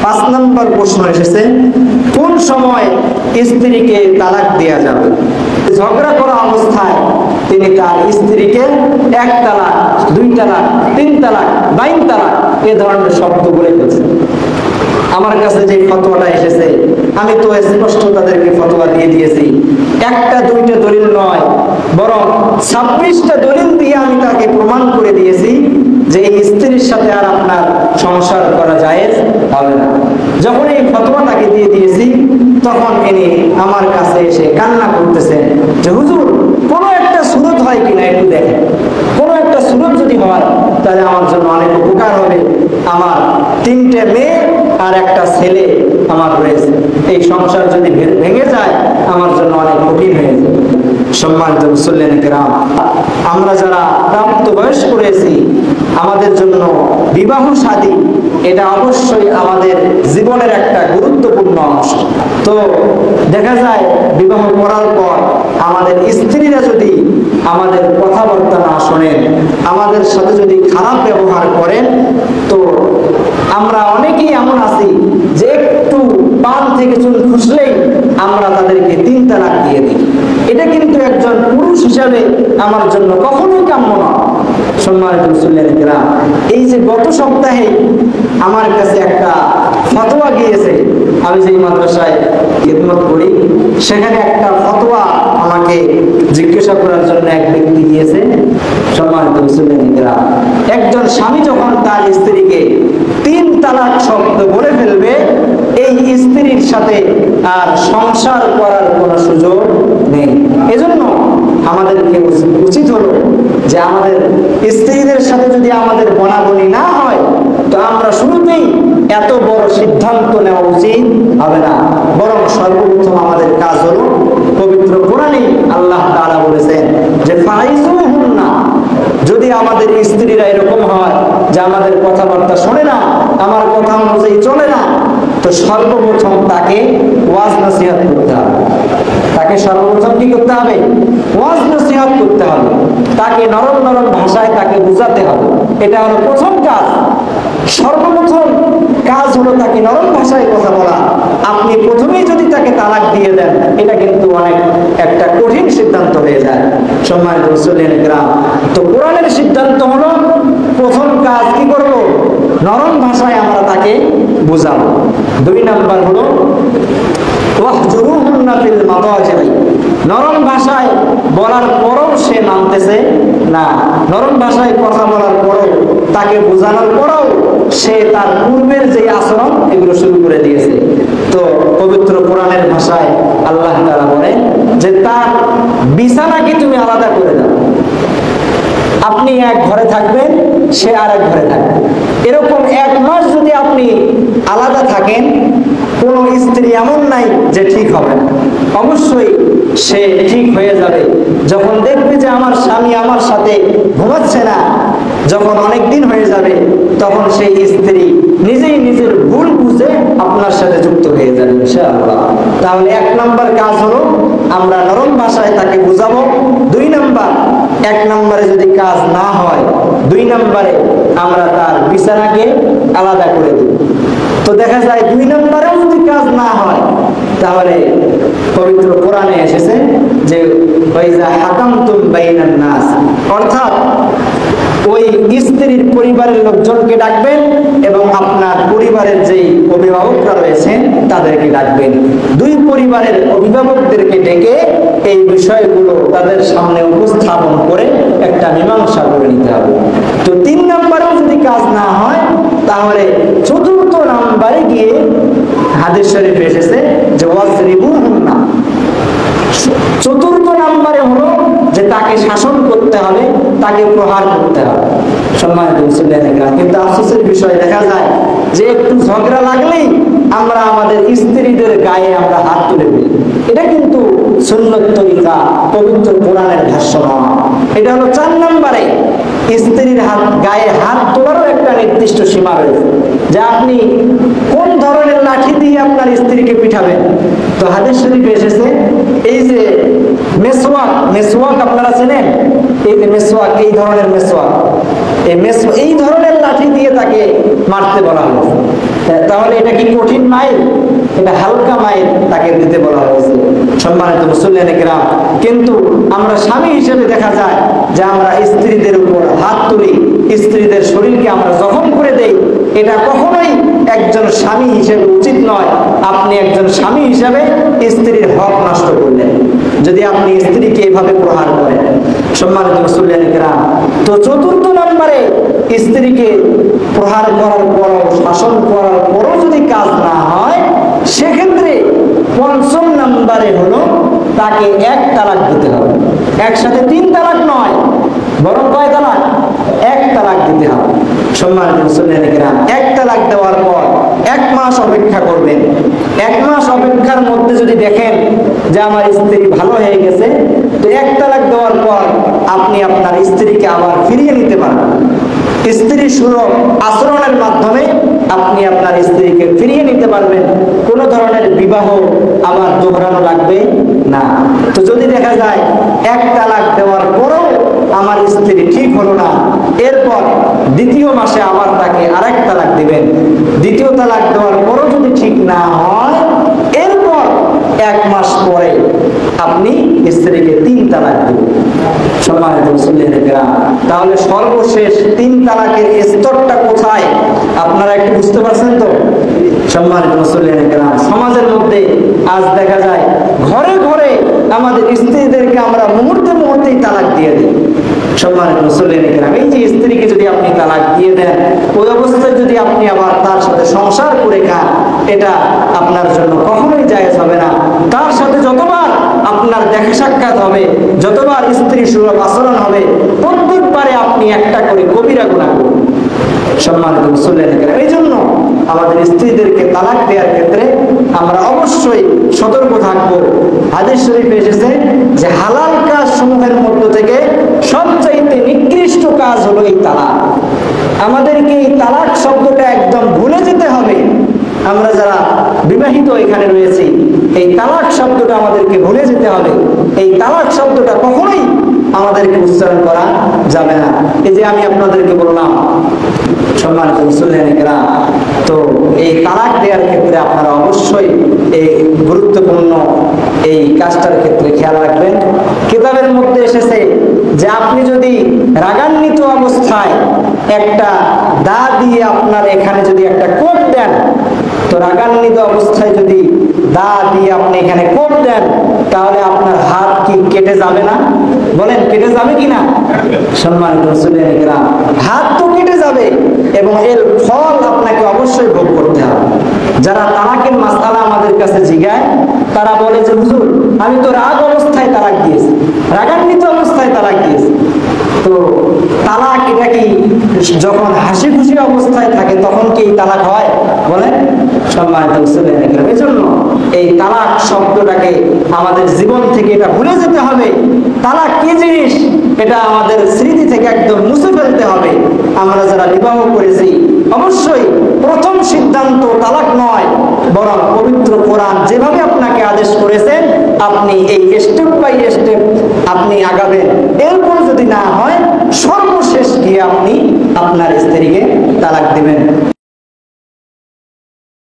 5 নম্বর প্রশ্ন এসেছে, কোন সময় স্ত্রীকে তালাক দেওয়া যাবে? ঝগড়া করা অবস্থায় তিনি তার স্ত্রীকে 1 তালাক, 2 তালাক, 3 তালাক, 9 তালাক এ ধরনের শব্দ বলে ফেলছেন। আমার কাছে যে ফতোয়াটা এসেছে আমি তো স্পষ্ট তাদেরকে ফতোয়া দিয়ে দিয়েছি। 1টা 2টা দলিল নয়, বরং 26টা দলিল দিয়ে আমি তাকে প্রমাণ করে দিয়েছি যে এই স্ত্রীর সাথে আর আপনার সংসার করা জায়েজ হবে না। যখন এই ফতোয়াটাকে দিয়ে দিয়েছি তখন তিনি আমার কাছে এসে কান্না করতেছেন যে হুজুর কোনো একটা সুরত হয় কিনা একটু দেখেন, কোনো একটা সুরত যদি হয় তাহলে আমার জন্য অনেক উপকার হবে। আমার 3টে মেয়ে আর 1টা ছেলে আমার রয়েছে, এই সংসার যদি ভেঙে যায় আমার জন্য অনেক কঠিন হয়ে যায়। সম্মানিত মুসল্লিয়ান কিরাম, আমরা যারা প্রাপ্তবয়স্ক রয়েছি আমাদের জন্য বিবাহ শাদী এটা অবশ্যই আমাদের জীবনের একটা গুরুত্বপূর্ণ অংশ। তো দেখা যায় বিবাহ করার পর আমাদের স্ত্রীরা যদি আমাদের কথাবার্তা না শোনেন, আমাদের সাথে যদি খারাপ ব্যবহার করেন, তো আমরা অনেকেই এমন আছি যে একটু পান থেকে চুল খুসলেই আমরা তাদেরকে 3 তালাক দিয়ে দিই। এটা কিন্তু একজন পুরুষ হিসাবে আমার জন্য কখনোই কাম্য নয়। সম্মানিত মুসল্লিয়ান কিরাম, এই যে গত সপ্তাহে আমার কাছে একটা ফতোয়া গিয়েছে, আমি যেই মাদ্রাসায় খিদমত করি সেখানে একটা ফতোয়া আমাকে জিজ্ঞাসা করার জন্য এক ব্যক্তি গিয়েছে। সম্মানিত মুসল্লিয়ান কিরাম, একজন স্বামী যখন তার স্ত্রীকে 3 তালাক শব্দ বলে ফেলবে, এই স্ত্রীর সাথে আর সংসার করার কোনো সুযোগ নেই। এজন্য আমাদেরকে উচিত হলো যে আমাদের স্ত্রীদের সাথে যদি আমাদের বনাবনি না হয় তো আমরা শুরুতেই এত বড় সিদ্ধান্ত নেওয়া উচিত হবে না, বরং সর্বপ্রথম আমাদের কাজ হলো পবিত্র কোরআনে আল্লাহ তাআলা বলেছেন যে ফাইজুহুন্না, যদি আমাদের স্ত্রীরা এরকম হয় যে আমাদের কথাবার্তা শোনে না, আমার কথা অনুযায়ী চলে না, তো সর্বপ্রথম তাকে ওয়াজ নসিহত করতে হবে। তাকে সর্বপ্রথম কি করতে হবে? ওয়াজ নসিহত করতে হবে। তাকে নরম নরম ভাষায় তাকে বোঝাতে হবে। এটা হলো প্রথম কাজ। সর্বপ্রথম কাজ হলো তাকে নরম ভাষায় কথা বলা। আপনি প্রথমেই যদি তাকে তালাক দিয়ে দেন এটা কিন্তু অনেক একটা কঠিন সিদ্ধান্ত হয়ে যায়। সম্মানিত মুসল্লিয়ান কিরাম, তো কোরআনের সিদ্ধান্ত হলো প্রথম কাজ কি করব? নরম ভাষায় আমরা তাকে বোঝাবো। 2 নাম্বার হলো ওয়াহজুরুহুন্না ফিল মাদাজি'i, নরম ভাষায় বলার পরও সে মানতেছে না, নরম ভাষায় কথা বলার পরও তাকে বোঝানোর পরও সে তার পূর্বের যে আচরণ এগুলো শুরু করে দিয়েছে, তো পবিত্র কোরআনের ভাষায় আল্লাহ তাআলা বলেন যে তার বিছানাকে তুমি আলাদা করে দাও। আপনি এক ঘরে থাকবেন, সে আর এক ঘরে থাকবে। এরকম 1 মাস যদি আপনি আলাদা থাকেন, কোন স্ত্রী এমন নাই যে ঠিক হবে না, অবশ্যই সে ঠিক হয়ে যাবে। যখন দেখবে যে আমার স্বামী আমার সাথে ঘুমাচ্ছে না, যখন অনেক দিন হয়ে যাবে, তখন সেই স্ত্রী নিজেই নিজের ভুল বুঝে আপনার সাথে যুক্ত হয়ে যাবে ইনশাআল্লাহ। তাহলে 1 নাম্বার কাজ হলো আমরা নরম ভাষায় তাকে বুঝাবো। 2 নাম্বার, 1 নাম্বারে যদি কাজ না হয় 2 নাম্বারে আমরা তার বিছানাকে আলাদা করে দেব। তো দেখা যায় 2 নাম্বারেও যদি কাজ না হয় তাহলে পবিত্র কোরআনে এসেছে যে ওয়াইজা হাকামতুম বাইনান নাস, অর্থাৎ ওই স্ত্রীর পরিবারের লোকজনকে ডাকবেন এবং আপনার পরিবারের যেই অভিভাবকরা রয়েছেন তাদেরকে ডাকবেন। 2 পরিবারের অভিভাবকদেরকে ডেকে এই বিষয়গুলো তাদের সামনে উপস্থাপন করে একটা মীমাংসা করে নিতে হবে। তো 3 নাম্বারেও যদি কাজ না হয় তাহলে 4র্থ নাম্বারে গিয়ে হাদিস শরীফে এসেছে যে ওয়াজরিবুহুন্না। 4র্থ নাম্বারে হলো যে তাকে শাসন করতে হবে, তাকে প্রহার করতে হবে। সম্মানিত মুসল্লিয়ান কিরাম, কিন্তু আফসোসের বিষয় দেখা যায় যে একটু ঝগড়া লাগলেই আমরা আমাদের স্ত্রীদের গায়ে আমরা হাত তুলে ফেলি। এটা কিন্তু সুন্নত তরিকা, পবিত্র কোরআনের ভাষ্য নয়। এটা হলো 4 নাম্বারে স্ত্রীর গায়ে হাত তোলারও একটা নির্দিষ্ট সীমা রয়েছে, যে আপনি কোন ধরনের লাঠি দিয়ে আপনার স্ত্রীকে পিঠাবেন। তো হাদিস শরীফে এসেছে এই যে মেসওয়াক, মেসওয়াক আপনারা চেনেন? এই যে মেসওয়াক, এই ধরনের মেসওয়াক, এই ধরনের লাঠি দিয়ে তাকে মারতে বলা হয়েছে। তাহলে এটা কি কঠিন মাইল? এটা হালকা মাইল তাকে দিতে বলা হয়েছে। সম্মানিত মুসল্লিয়ানে কেরাম, কিন্তু আমরা স্বামী হিসেবে দেখা যায় যে আমরা স্ত্রীদের উপর হাত তুলি, স্ত্রীদের শরীরকে আমরা জখম করে দেই। এটা কখনোই একজন স্বামী হিসেবে উচিত নয়। আপনি একজন স্বামী হিসেবে স্ত্রীর হক নষ্ট করলেন যদি আপনি স্ত্রীকে এভাবে প্রহার করেন। সম্মানিত মুসল্লিয়ানে কেরাম, তো চতুর্থ নম্বরে স্ত্রীকে প্রহার করার পরও, শাসন করার পরও যদি কাজ না হয়, সেক্ষেত্রে পঞ্চম নম্বরে হলো তাকে এক তালাক দিতে হবে। একসাথে 3 তালাক নয়, বরং কয় তালাক? 1 তালাক দিতে হবে। সম্মানিত মুসল্লিয়ানে কেরাম, 1 তালাক দেওয়ার পর 1 মাস অপেক্ষা করবেন। 1 মাস অপেক্ষার মধ্যে যদি দেখেন যে আমার স্ত্রী ভালো হয়ে গেছে, তো 1 তালাক দেওয়ার পর আপনি আপনার স্ত্রীকে আবার ফিরিয়ে নিতে পারবেন। স্ত্রী সুলভ আচরণের মাধ্যমে আপনি আপনার স্ত্রীকে ফিরিয়ে নিতে পারবেন। কোনো ধরনের বিবাহ আবার দোহরানো লাগবে না। তো যদি দেখা যায় 1 তালাক দেওয়ার পরও আমার স্ত্রী ঠিক হলো না, এরপর দ্বিতীয় মাসে আবার তাকে আরেক তালাক দিবেন। দ্বিতীয় তালাক দেওয়ার পরও যদি ঠিক না হয়, এরপর 1 মাস পরে আপনি স্ত্রীকে 3 তালাক দিবেন। সম্মানিত মুসল্লিয়ানে কেরাম, তাহলে সর্বশেষ 3 তালাকের স্তরটা কোথায় আপনারা একটু বুঝতে পারছেন তো? সম্মানিত মুসল্লিয়ানে কেরাম, সমাজের মধ্যে আজ দেখা যায় ঘরে ঘরে আমাদের স্ত্রীদেরকে আমরা মুহূর্তে মুহূর্তেই তালাক দিয়ে দিই। সম্মানিত মুসল্লিয়ানে কেরাম, এই যে স্ত্রীকে যদি আপনি তালাক দিয়ে দেন, ওই অবস্থায় যদি আপনি আবার তার সাথে সংসার করে খান, এটা আপনার জন্য কখনোই জায়েজ হবে না। তার সাথে যতবার আপনার দেখা সাক্ষাৎ হবে, যতবার স্ত্রী সুলভ আচরণ হবে, প্রত্যেকবারে আপনি একটা করে কবিরা গুনাহ করবেন। সম্মানিত মুসল্লিয়ানে কেরাম, এই জন্য আমাদের স্ত্রীদেরকে তালাক দেওয়ার ক্ষেত্রে আমরা অবশ্যই সতর্ক থাকবো। হাদিস শরীফে এসেছে যে হালাল কাজ সমূহের মধ্য থেকে সবচাইতে নিকৃষ্ট কাজ হলো এই তালাক। আমাদেরকে এই তালাক শব্দটা একদম ভুলে যেতে হবে। আমরা যারা বিবাহিত এখানে রয়েছি, এই তালাক শব্দটা আমাদেরকে ভুলে যেতে হবে। এই তালাক শব্দটা কখনোই আমাদেরকে উচ্চারণ করা যাবে না। এই যে আমি আপনাদেরকে বললাম, সম্মানিত মুসল্লিয়ানে কেরাম, তো এই তালাক দেওয়ার ক্ষেত্রে আপনারা অবশ্যই এই গুরুত্বপূর্ণ এই কাজটার ক্ষেত্রে খেয়াল রাখবেন। কিতাবের মধ্যে এসেছে যে আপনি যদি রাগান্বিত অবস্থায় একটা দা দিয়ে আপনার এখানে যদি একটা কোপ দেন, তো রাগান্বিত অবস্থায় যদি দা দিয়ে আপনি এখানে কোপ দেন, তাহলে আপনার হাত কি কেটে যাবে না? বলেন, কেটে যাবে কিনা? সম্মানিত মুসল্লিয়ানে কেরাম, হাত তো কেটে যাবে এবং এর ফল আপনাকে অবশ্যই ভোগ করতে হবে। যারা তালাকের মাসআলা আমাদের কাছে জিজ্ঞায়, তারা বলে যে হুজুর, আমি তো রাগ অবস্থায় তালাক দিয়েছি, রাগান্বিত অবস্থায় তালাক দিয়েছি। তো তালাক এটা কি যখন হাসি খুশি অবস্থায় থাকে তখন কি তালাক হয়? বলেন, সম্মানিত মুসল্লিয়ানে কেরাম, এই জন্য এই তালাক শব্দটাকে আমাদের জীবন থেকে এটা ভুলে যেতে হবে। তালাক কি জিনিস এটা আমাদের স্মৃতি থেকে একদম মুছে ফেলতে হবে। আমরা যারা বিবাহ করেছি, অবশ্যই প্রথম সিদ্ধান্ত তালাক নয়, বরং পবিত্র কোরআন যেভাবে আপনাকে আদেশ করেছেন আপনি এই স্টেপ বাই স্টেপ আপনি আগাবেন। এরপর যদি না হয়, সর্বশেষ গিয়ে আপনি আপনার স্ত্রীকে তালাক দিবেন।